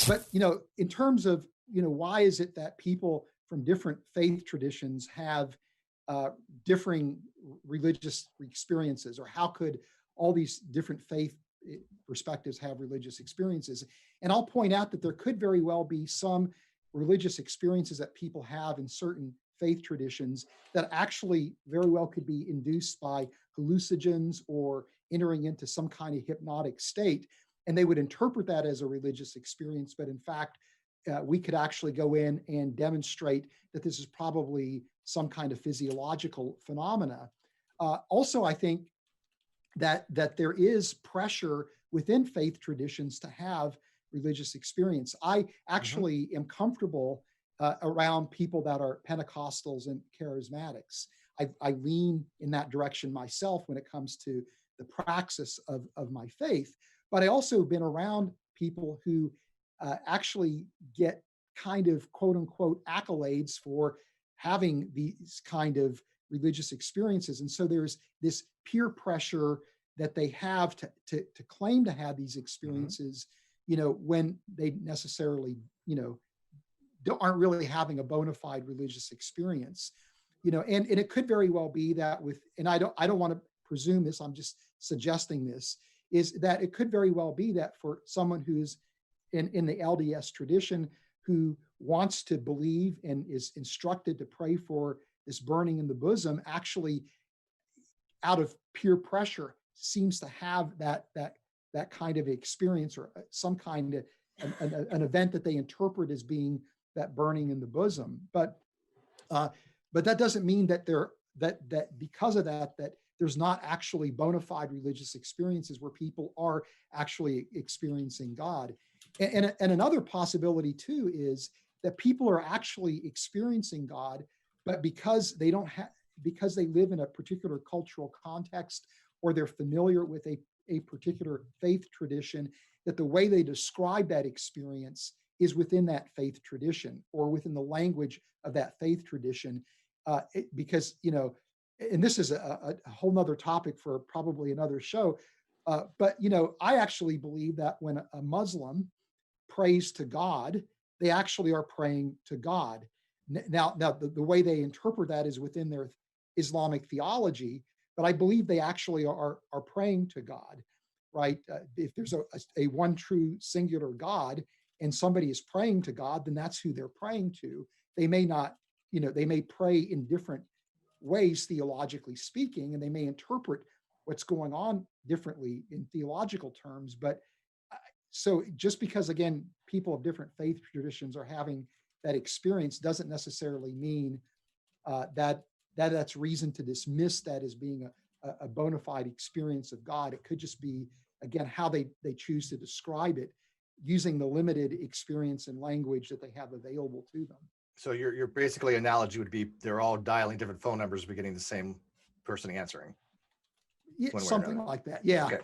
But, in terms of, why is it that people from different faith traditions have differing religious experiences, or how could all these different faith perspectives have religious experiences? And I'll point out that there could very well be some religious experiences that people have in certain faith traditions that actually very well could be induced by hallucinogens or entering into some kind of hypnotic state. And they would interpret that as a religious experience. But in fact, we could actually go in and demonstrate that this is probably some kind of physiological phenomena. Also, I think that there is pressure within faith traditions to have religious experience. I actually am comfortable around people that are Pentecostals and charismatics. I lean in that direction myself when it comes to the praxis of my faith. But I also have been around people who actually get kind of quote unquote accolades for having these kind of religious experiences. And so there's this peer pressure that they have to claim to have these experiences, when they necessarily, aren't really having a bona fide religious experience, and it could very well be that and I don't want to presume this, I'm just suggesting this, is that it could very well be that for someone who's in the LDS tradition who wants to believe and is instructed to pray for this burning in the bosom, actually out of peer pressure seems to have that kind of experience, or some kind of an event that they interpret as being that burning in the bosom. But that doesn't mean that that because of that there's not actually bona fide religious experiences where people are actually experiencing God. And another possibility too is that people are actually experiencing God, but because they live in a particular cultural context, or they're familiar with a particular faith tradition, that the way they describe that experience is within that faith tradition, or within the language of that faith tradition. Because, and this is a whole nother topic for probably another show. But, I actually believe that when a Muslim prays to God, they actually are praying to God. Now the way they interpret that is within their Islamic theology, but I believe they actually are praying to God, right? If there's a one true singular God and somebody is praying to God, then that's who they're praying to. They may not, they may pray in different ways, theologically speaking, and they may interpret what's going on differently in theological terms. But so just because, again, people of different faith traditions are having that experience doesn't necessarily mean that that's reason to dismiss that as being a bona fide experience of God. It could just be, again, how they choose to describe it using the limited experience and language that they have available to them. So your basically analogy would be they're all dialing different phone numbers, but getting the same person answering. Yeah, something like that. Yeah. Okay.